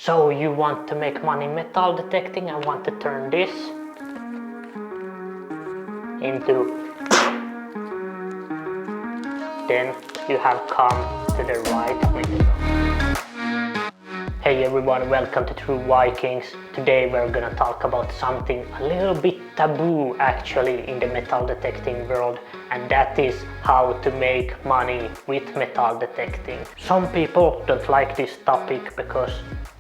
So you want to make money metal detecting and want to turn this into... Then you have come to the right video. Hey everyone, welcome to True Vikings. Today we're gonna talk about something a little bit taboo actually in the metal detecting world, and that is how to make money with metal detecting. Some people don't like this topic because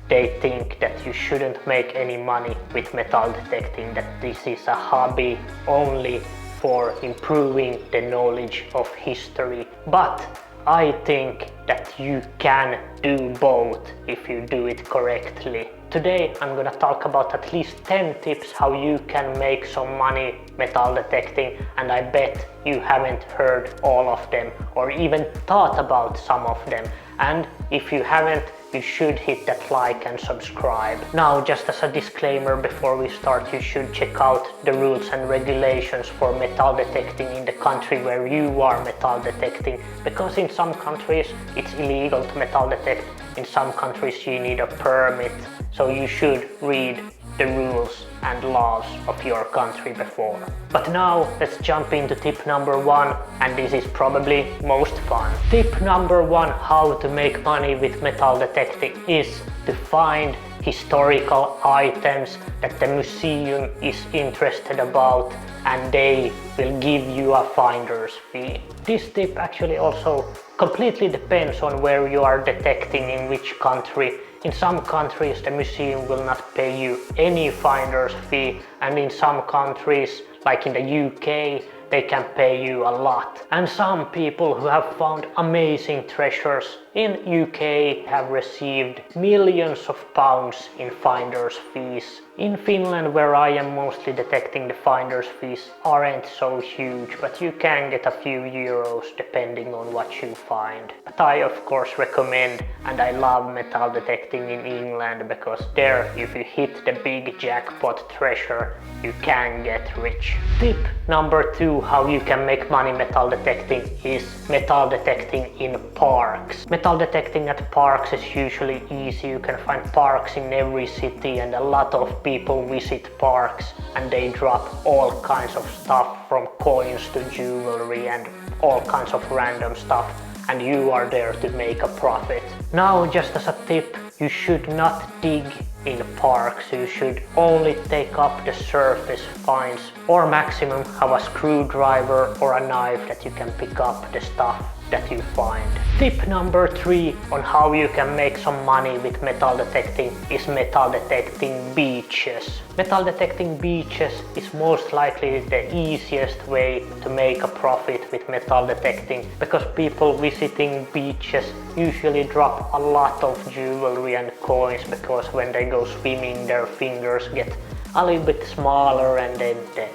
they think that you shouldn't make any money with metal detecting, that this is a hobby only for improving the knowledge of history. But I think that you can do both if you do it correctly. Today I'm gonna talk about at least 10 tips how you can make some money metal detecting, and I bet you haven't heard all of them or even thought about some of them. And if you haven't, you should hit that like and subscribe. Now, just as a disclaimer before we start, you should check out the rules and regulations for metal detecting in the country where you are metal detecting, because in some countries it's illegal to metal detect, in some countries you need a permit, so you should read the rules and laws of your country before. But now let's jump into tip number 1, and this is probably most fun. Tip number 1 how to make money with metal detecting is to find historical items that the museum is interested about, and they will give you a finder's fee. This tip actually also completely depends on where you are detecting, in which country. In some countries the museum will not pay you any finder's fee, and in some countries, like in the UK, they can pay you a lot. And some people who have found amazing treasures in UK have received millions of pounds in finder's fees. In Finland, where I am mostly detecting, the finder's fees aren't so huge, but you can get a few euros depending on what you find. But I of course recommend, and I love metal detecting in England, because there, if you hit the big jackpot treasure, you can get rich. Tip number 2 how you can make money metal detecting is metal detecting in parks. Metal detecting at parks is usually easy. You can find parks in every city, and a lot of people visit parks and they drop all kinds of stuff, from coins to jewelry and all kinds of random stuff, and you are there to make a profit. Now, just as a tip, you should not dig in parks. You should only take up the surface finds, or maximum have a screwdriver or a knife that you can pick up the stuff that you find. Tip number 3 on how you can make some money with metal detecting is metal detecting beaches. Metal detecting beaches is most likely the easiest way to make a profit with metal detecting, because people visiting beaches usually drop a lot of jewelry and coins, because when they go swimming their fingers get a little bit smaller, and then the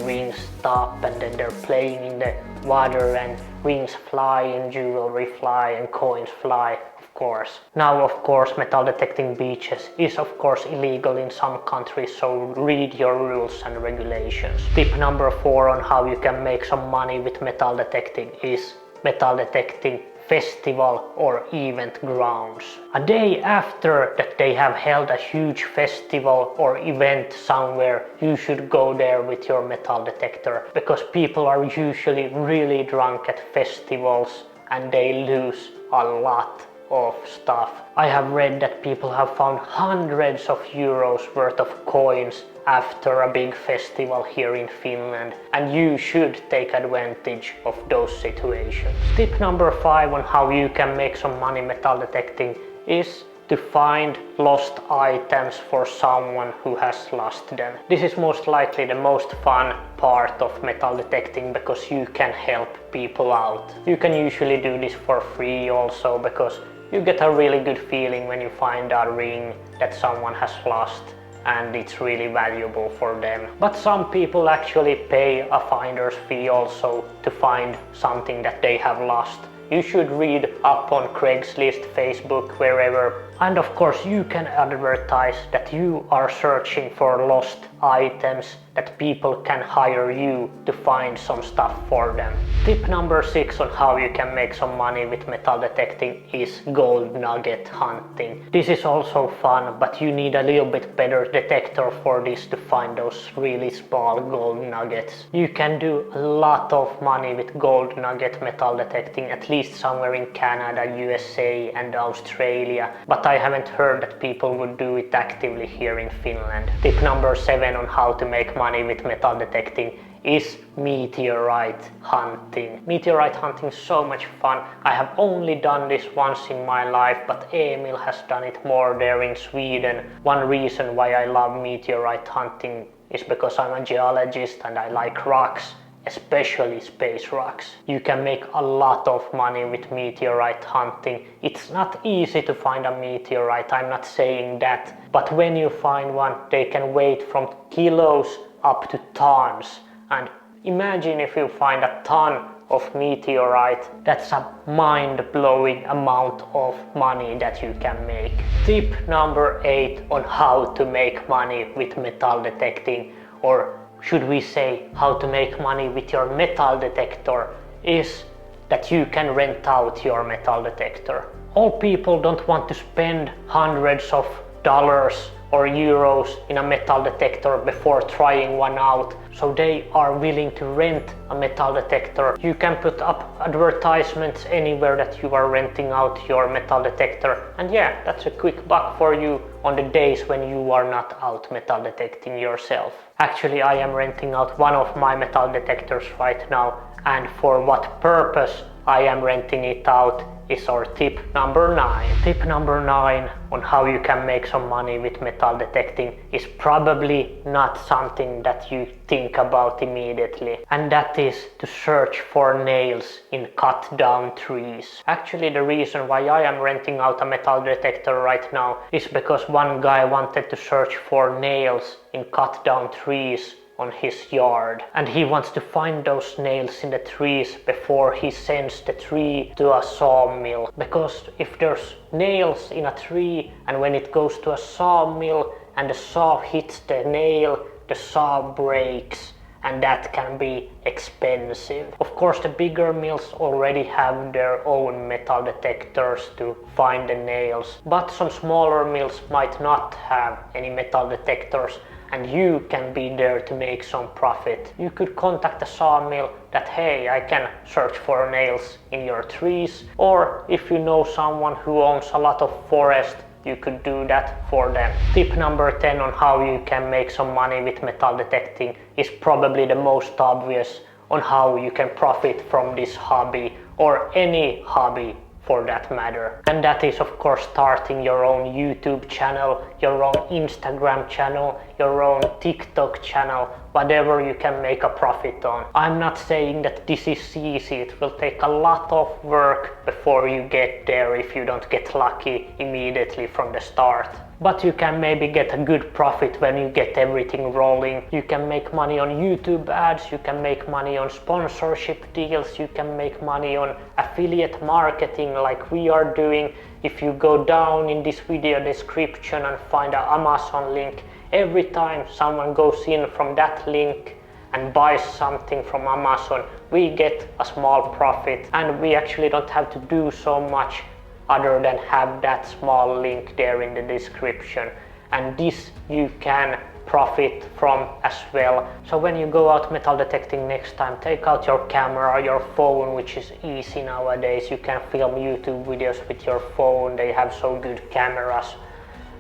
rings stop, and then they're playing in the water and rings fly and jewelry fly and coins fly, of course. Now, of course, metal detecting beaches is of course illegal in some countries, so read your rules and regulations. Tip number 4 on how you can make some money with metal detecting is metal detecting festival or event grounds. A day after that they have held a huge festival or event somewhere, you should go there with your metal detector, because people are usually really drunk at festivals and they lose a lot of stuff. I have read that people have found hundreds of euros worth of coins after a big festival here in Finland, and you should take advantage of those situations. Tip number 5 on how you can make some money metal detecting is to find lost items for someone who has lost them. This is most likely the most fun part of metal detecting, because you can help people out. You can usually do this for free also, because you get a really good feeling when you find a ring that someone has lost and it's really valuable for them. But some people actually pay a finder's fee also to find something that they have lost. You should read up on Craigslist, Facebook, wherever And of course you can advertise that you are searching for lost items, that people can hire you to find some stuff for them. Tip number 6 on how you can make some money with metal detecting is gold nugget hunting. This is also fun, but you need a little bit better detector for this to find those really small gold nuggets. You can do a lot of money with gold nugget metal detecting, at least somewhere in Canada, USA and Australia, but I haven't heard that people would do it actively here in Finland. Tip number 7 on how to make money with metal detecting is meteorite hunting. Meteorite hunting is so much fun. I have only done this once in my life, but Emil has done it more there in Sweden. One reason why I love meteorite hunting is because I'm a geologist and I like rocks, especially space rocks. You can make a lot of money with meteorite hunting. It's not easy to find a meteorite, I'm not saying that, but when you find one, they can weigh from kilos up to tons. And imagine if you find a ton of meteorite, that's a mind-blowing amount of money that you can make. Tip number 8 on how to make money with metal detecting, or should we say how to make money with your metal detector, is that you can rent out your metal detector. All people don't want to spend hundreds of dollars or euros in a metal detector before trying one out, so they are willing to rent a metal detector. You can put up advertisements anywhere that you are renting out your metal detector, and yeah, that's a quick buck for you on the days when you are not out metal detecting yourself. Actually, I am renting out one of my metal detectors right now, and for what purpose I am renting it out is our tip number 9. Tip number 9 on how you can make some money with metal detecting is probably not something that you think about immediately, and that is to search for nails in cut down trees. Actually, the reason why I am renting out a metal detector right now is because one guy wanted to search for nails in cut down trees on his yard, and he wants to find those nails in the trees before he sends the tree to a sawmill, because if there's nails in a tree and when it goes to a sawmill and the saw hits the nail, the saw breaks, and that can be expensive. Of course, the bigger mills already have their own metal detectors to find the nails, but some smaller mills might not have any metal detectors, and you can be there to make some profit. You could contact the sawmill that, hey, I can search for nails in your trees, or if you know someone who owns a lot of forest, you could do that for them. Tip number 10 on how you can make some money with metal detecting is probably the most obvious on how you can profit from this hobby, or any hobby for that matter. And that is of course starting your own YouTube channel, your own Instagram channel, your own TikTok channel, whatever you can make a profit on. I'm not saying that this is easy, it will take a lot of work before you get there if you don't get lucky immediately from the start. But you can maybe get a good profit when you get everything rolling. You can make money on YouTube ads, you can make money on sponsorship deals, you can make money on affiliate marketing like we are doing. If you go down in this video description and find an Amazon link, every time someone goes in from that link and buys something from Amazon, we get a small profit, and we actually don't have to do so much other than have that small link there in the description, and this you can profit from as well. So when you go out metal detecting next time, take out your camera, your phone, which is easy nowadays. You can film YouTube videos with your phone, they have so good cameras,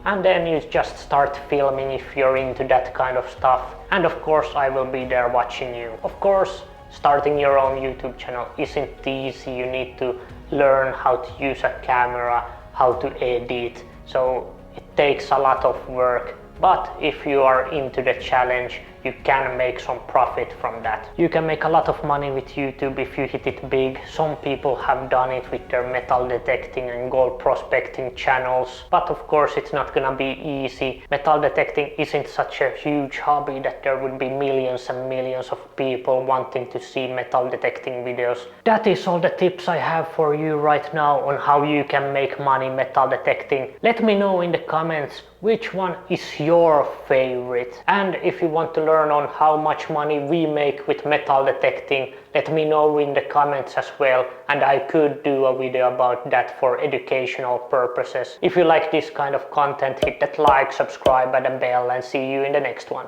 and then you just start filming if you're into that kind of stuff, and of course I will be there watching you. Of course, starting your own YouTube channel isn't easy. You need to learn how to use a camera, how to edit, so it takes a lot of work. But if you are into the challenge, you can make some profit from that. You can make a lot of money with YouTube if you hit it big. Some people have done it with their metal detecting and gold prospecting channels, but of course it's not gonna be easy. Metal detecting isn't such a huge hobby that there would be millions and millions of people wanting to see metal detecting videos. That is all the tips I have for you right now on how you can make money metal detecting. Let me know in the comments which one is your favorite, and if you want to learn on how much money we make with metal detecting, let me know in the comments as well, and I could do a video about that for educational purposes. If you like this kind of content, hit that like, subscribe and the bell, and see you in the next one.